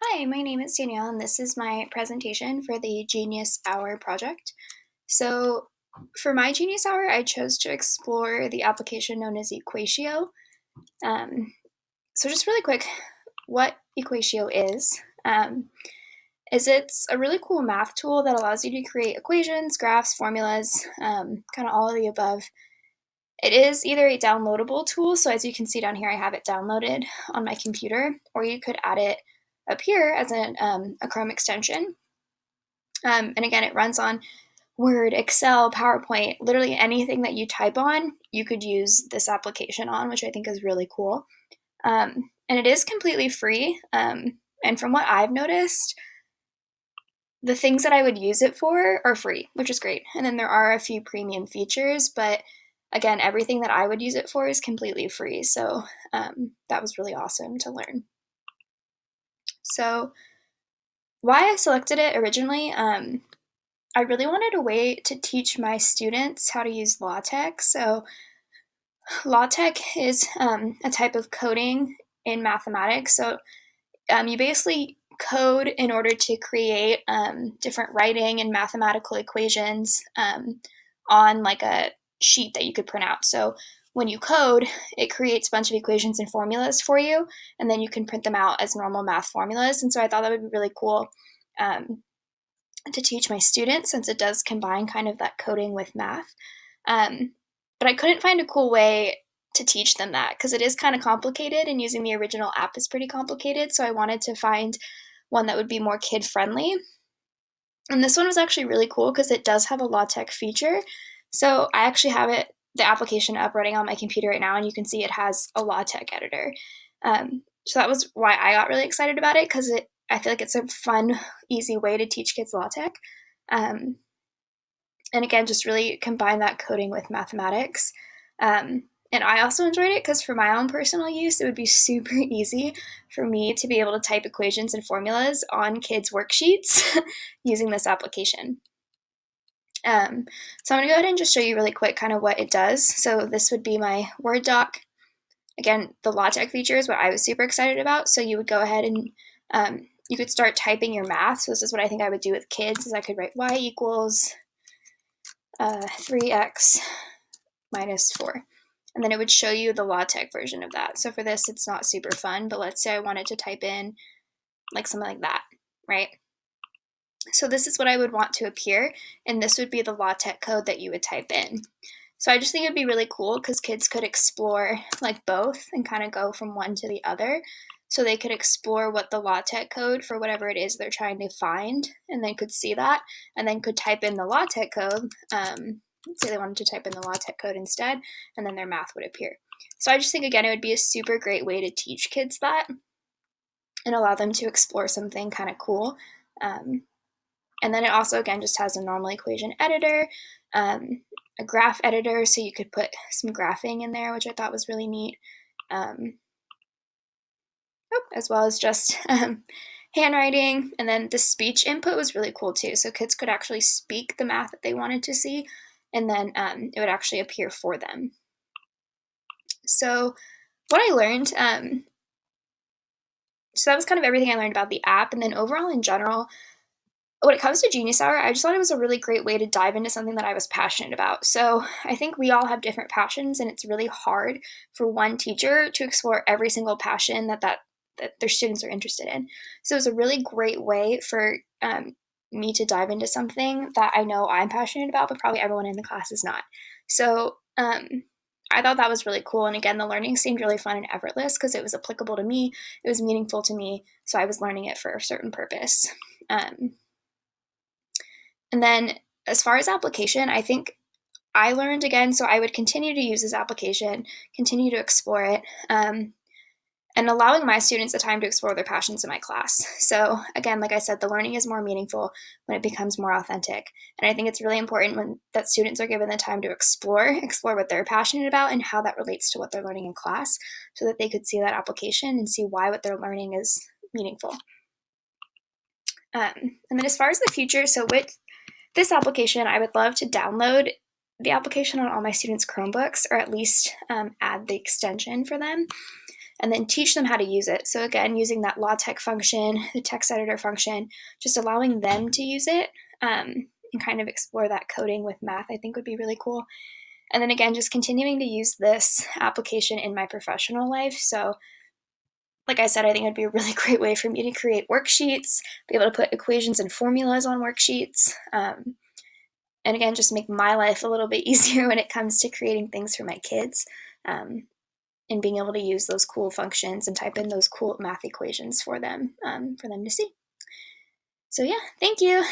Hi, my name is Danielle, and this is my presentation for the Genius Hour project. So, for my Genius Hour, I chose to explore the application known as Equatio. Um, so, just really quick, what Equatio is it's a really cool math tool that allows you to create equations, graphs, formulas, kind of all of the above. It is either a downloadable tool, so as you can see down here, I have it downloaded on my computer, or you could add it up here as a Chrome extension. And again, it runs on Word, Excel, PowerPoint, literally anything that you type on, you could use this application on, which I think is really cool. And it is completely free. And from what I've noticed, the things that I would use it for are free, which is great. And then there are a few premium features, but again, everything that I would use it for is completely free. So that was really awesome to learn. So, why I selected it originally, I really wanted a way to teach my students how to use LaTeX. So, LaTeX is a type of coding in mathematics. So, you basically code in order to create different writing and mathematical equations on like a sheet that you could print out. So, when you code, it creates a bunch of equations and formulas for you, and then you can print them out as normal math formulas. And so, I thought that would be really cool. To teach my students since it does combine kind of that coding with math. Um, but I couldn't find a cool way to teach them that because it is kind of complicated and using the original app is pretty complicated. So I wanted to find one that would be more kid friendly. And this one was actually really cool because it does have a LaTeX feature. So I actually have the application up running on my computer right now, and you can see it has a LaTeX editor. So that was why I got really excited about it because I feel like it's a fun, easy way to teach kids LaTeX. Um, and again, just really combine that coding with mathematics. And I also enjoyed it because for my own personal use, it would be super easy for me to be able to type equations and formulas on kids' worksheets using this application. So I'm going to go ahead and just show you really quick kind of what it does. So this would be my Word doc. Again, the LaTeX feature is what I was super excited about. So you would go ahead and you could start typing your math. So this is what I think I would do with kids is I could write y equals 3x minus 4. And then it would show you the LaTeX version of that. So for this, it's not super fun, but let's say I wanted to type in like something like that, right? So this is what I would want to appear, and this would be the LaTeX code that you would type in. So I just think it'd be really cool because kids could explore like both and kind of go from one to the other. So they could explore what the LaTeX code for whatever it is they're trying to find, and they could see that, and then could type in the LaTeX code. Say they wanted to type in the LaTeX code instead, and then their math would appear. So I just think again it would be a super great way to teach kids that and allow them to explore something kind of cool. And then it also, again, just has a normal equation editor, a graph editor, so you could put some graphing in there, which I thought was really neat, as well as just handwriting. And then the speech input was really cool too. So kids could actually speak the math that they wanted to see, and then it would actually appear for them. So what I learned, so that was kind of everything I learned about the app. And then overall in general, when it comes to Genius Hour, I just thought it was a really great way to dive into something that I was passionate about. So I think we all have different passions, and it's really hard for one teacher to explore every single passion that their students are interested in. So it was a really great way for me to dive into something that I know I'm passionate about, but probably everyone in the class is not. So I thought that was really cool. And again, the learning seemed really fun and effortless because it was applicable to me. It was meaningful to me. So I was learning it for a certain purpose. And then as far as application, I think I learned again, so I would continue to use this application, continue to explore it, and allowing my students the time to explore their passions in my class. So again, like I said, the learning is more meaningful when it becomes more authentic. And I think it's really important that students are given the time to explore what they're passionate about and how that relates to what they're learning in class so that they could see that application and see why what they're learning is meaningful. And then as far as the future, so with this application, I would love to download the application on all my students' Chromebooks or at least add the extension for them. and then teach them how to use it. So again, using that LaTeX function, the text editor function, just allowing them to use it, and kind of explore that coding with math, I think would be really cool. And then again, just continuing to use this application in my professional life. So like I said, I think it'd be a really great way for me to create worksheets, be able to put equations and formulas on worksheets, and again, just make my life a little bit easier when it comes to creating things for my kids, um, and being able to use those cool functions and type in those cool math equations for them to see. So yeah, thank you.